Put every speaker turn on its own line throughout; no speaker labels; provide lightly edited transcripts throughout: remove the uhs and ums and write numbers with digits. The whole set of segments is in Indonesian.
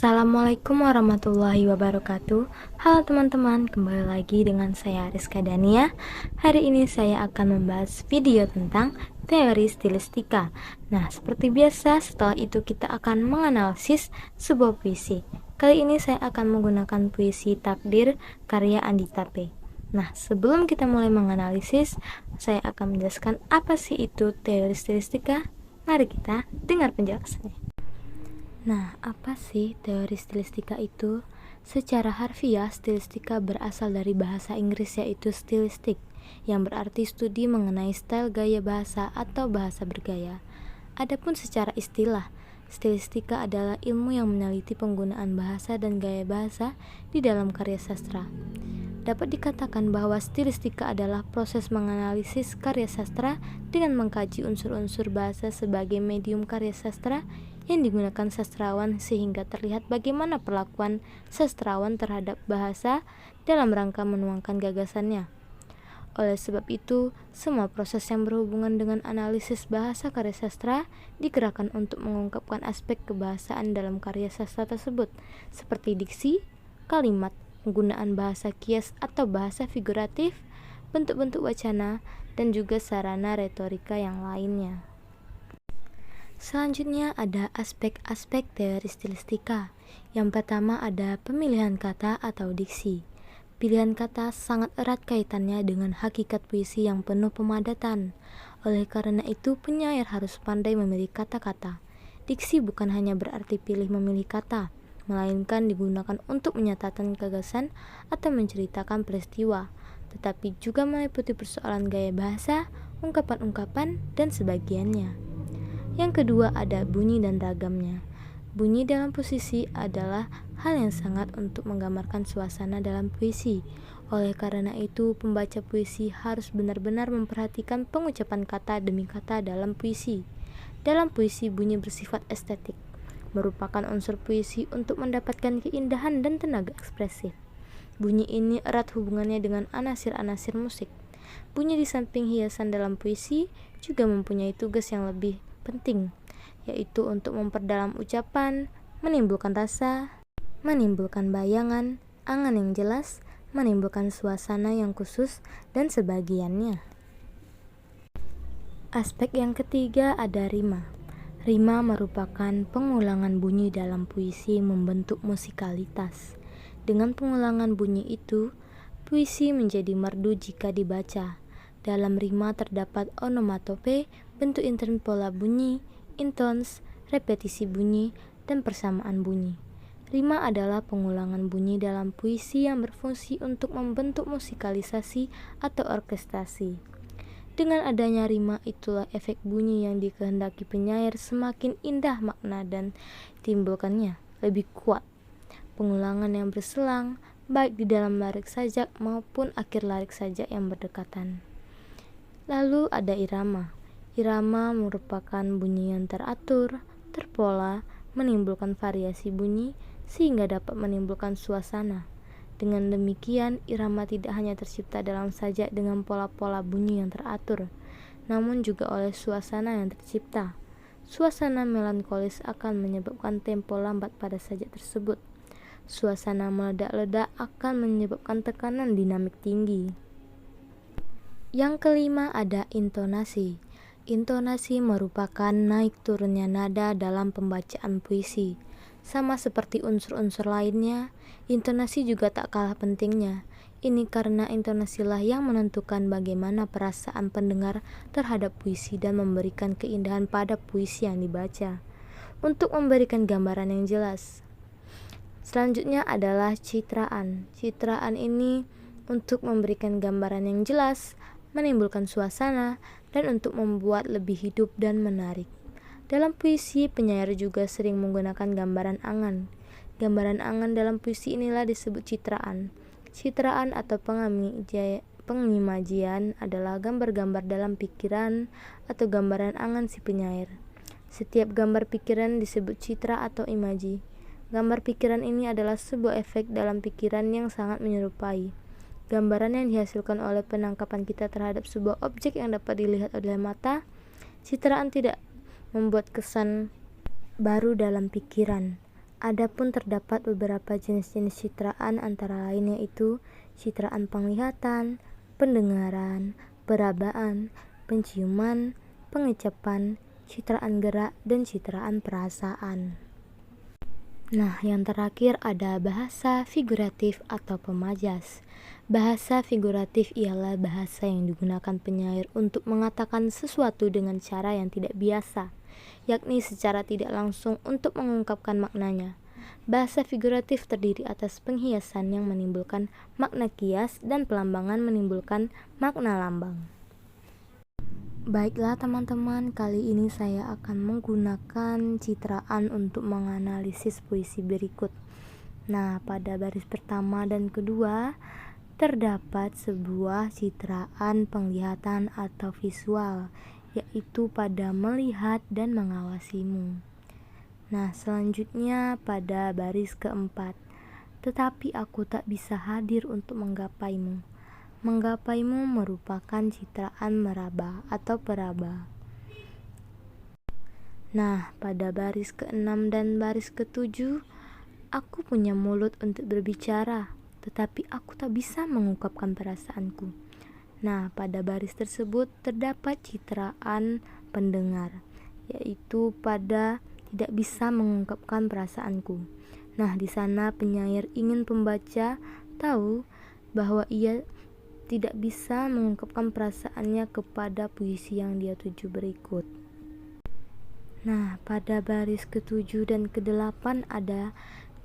Assalamualaikum warahmatullahi wabarakatuh. Halo teman-teman, kembali lagi dengan saya Rizka Dania. Hari ini saya akan membahas video tentang teori stilistika. Nah, seperti biasa, setelah itu kita akan menganalisis sebuah puisi. Kali ini saya akan menggunakan puisi Takdir karya Andi Tape. Nah, sebelum kita mulai menganalisis, saya akan menjelaskan apa sih itu teori stilistika. Mari kita dengar penjelasannya. Nah, apa sih teori stilistika itu? Secara harfiah, stilistika berasal dari bahasa Inggris yaitu stylistic, yang berarti studi mengenai style gaya bahasa atau bahasa bergaya. Adapun secara istilah, stilistika adalah ilmu yang meneliti penggunaan bahasa dan gaya bahasa di dalam karya sastra. Dapat dikatakan bahwa stilistika adalah proses menganalisis karya sastra dengan mengkaji unsur-unsur bahasa sebagai medium karya sastra yang digunakan sastrawan sehingga terlihat bagaimana perlakuan sastrawan terhadap bahasa dalam rangka menuangkan gagasannya. Oleh sebab itu, semua proses yang berhubungan dengan analisis bahasa karya sastra digerakkan untuk mengungkapkan aspek kebahasaan dalam karya sastra tersebut, seperti diksi, kalimat, penggunaan bahasa kias atau bahasa figuratif, bentuk-bentuk wacana, dan juga sarana retorika yang lainnya. Selanjutnya ada aspek-aspek teori stilistika. Yang pertama ada pemilihan kata atau diksi. Pilihan kata sangat erat kaitannya dengan hakikat puisi yang penuh pemadatan. Oleh karena itu, penyair harus pandai memilih kata-kata. Diksi bukan hanya berarti pilih memilih kata, melainkan digunakan untuk menyatakan gagasan atau menceritakan peristiwa, tetapi juga meliputi persoalan gaya bahasa, ungkapan-ungkapan, dan sebagiannya. Yang kedua ada bunyi dan ragamnya. Bunyi dalam puisi adalah hal yang sangat untuk menggambarkan suasana dalam puisi. Oleh karena itu, pembaca puisi harus benar-benar memperhatikan pengucapan kata demi kata dalam puisi. Dalam puisi, bunyi bersifat estetik, merupakan unsur puisi untuk mendapatkan keindahan dan tenaga ekspresif. Bunyi ini erat hubungannya dengan anasir-anasir musik. Bunyi di samping hiasan dalam puisi juga mempunyai tugas yang lebih penting, yaitu untuk memperdalam ucapan, menimbulkan rasa, menimbulkan bayangan, angan yang jelas, menimbulkan suasana yang khusus, dan sebagiannya. Aspek yang ketiga ada rima. Rima merupakan pengulangan bunyi dalam puisi membentuk musikalitas. Dengan pengulangan bunyi itu, puisi menjadi merdu jika dibaca. Dalam rima terdapat onomatope, bentuk intern pola bunyi, intons, repetisi bunyi, dan persamaan bunyi. Rima adalah pengulangan bunyi dalam puisi yang berfungsi untuk membentuk musikalisasi atau orkestrasi. Dengan adanya rima, itulah efek bunyi yang dikehendaki penyair semakin indah makna dan timbulkannya lebih kuat. Pengulangan yang berselang, baik di dalam lirik sajak maupun akhir lirik sajak yang berdekatan. Lalu ada irama. Irama merupakan bunyi yang teratur, terpola, menimbulkan variasi bunyi sehingga dapat menimbulkan suasana. Dengan demikian, irama tidak hanya tercipta dalam sajak dengan pola-pola bunyi yang teratur, namun juga oleh suasana yang tercipta. Suasana melankolis akan menyebabkan tempo lambat pada sajak tersebut. Suasana meledak-ledak akan menyebabkan tekanan dinamik tinggi. Yang kelima ada intonasi. Intonasi merupakan naik turunnya nada dalam pembacaan puisi. Sama seperti unsur-unsur lainnya, intonasi juga tak kalah pentingnya. Ini karena intonasilah yang menentukan bagaimana perasaan pendengar terhadap puisi dan memberikan keindahan pada puisi yang dibaca. Untuk memberikan gambaran yang jelas, selanjutnya adalah citraan. Citraan ini untuk memberikan gambaran yang jelas, menimbulkan suasana, dan untuk membuat lebih hidup dan menarik. Dalam puisi, penyair juga sering menggunakan gambaran angan. Gambaran angan dalam puisi inilah disebut citraan. Citraan atau pengimajian adalah gambar-gambar dalam pikiran atau gambaran angan si penyair. Setiap gambar pikiran disebut citra atau imaji. Gambar pikiran ini adalah sebuah efek dalam pikiran yang sangat menyerupai gambaran yang dihasilkan oleh penangkapan kita terhadap sebuah objek yang dapat dilihat oleh mata. Citraan tidak membuat kesan baru dalam pikiran, Adapun terdapat beberapa jenis-jenis citraan antara lain yaitu citraan penglihatan, pendengaran, perabaan, penciuman, pengecapan, citraan gerak, dan citraan perasaan. Nah, yang terakhir ada bahasa figuratif atau pemajas. Bahasa figuratif ialah bahasa yang digunakan penyair untuk mengatakan sesuatu dengan cara yang tidak biasa, yakni secara tidak langsung untuk mengungkapkan maknanya. Bahasa figuratif terdiri atas penghiasan yang menimbulkan makna kias dan pelambangan menimbulkan makna lambang. Baiklah teman-teman, kali ini saya akan menggunakan citraan untuk menganalisis puisi berikut. Nah, pada baris pertama dan kedua terdapat sebuah citraan penglihatan atau visual, yaitu pada melihat dan mengawasimu. Nah, selanjutnya pada baris keempat, tetapi aku tak bisa hadir untuk menggapaimu. Menggapaimu merupakan citraan meraba atau peraba. Nah, pada baris ke-6 dan baris ke-7, aku punya mulut untuk berbicara, tetapi aku tak bisa mengungkapkan perasaanku. Nah, pada baris tersebut terdapat citraan pendengar, yaitu pada tidak bisa mengungkapkan perasaanku. Nah, di sana penyair ingin pembaca tahu bahwa ia tidak bisa mengungkapkan perasaannya kepada puisi yang dia tuju berikut. Nah, pada baris ke-7 dan ke-8 ada,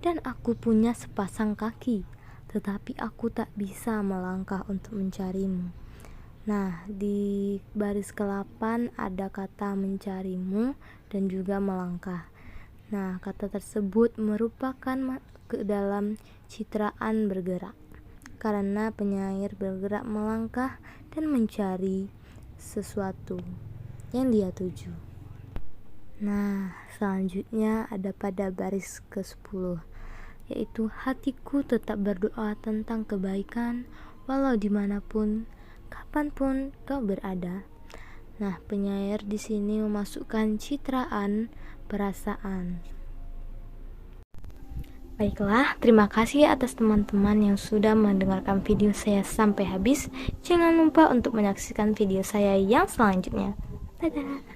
dan aku punya sepasang kaki, tetapi aku tak bisa melangkah untuk mencarimu. Nah, di baris ke-8 ada kata mencarimu dan juga melangkah. Nah, kata tersebut merupakan ke dalam citraan bergerak, karena penyair bergerak melangkah dan mencari sesuatu yang dia tuju. Nah, selanjutnya ada pada baris ke-10, yaitu hatiku tetap berdoa tentang kebaikan walau dimanapun, kapanpun kau berada. Nah, penyair di sini memasukkan citraan perasaan. Baiklah, terima kasih atas teman-teman yang sudah mendengarkan video saya sampai habis. Jangan lupa untuk menyaksikan video saya yang selanjutnya. Dadah!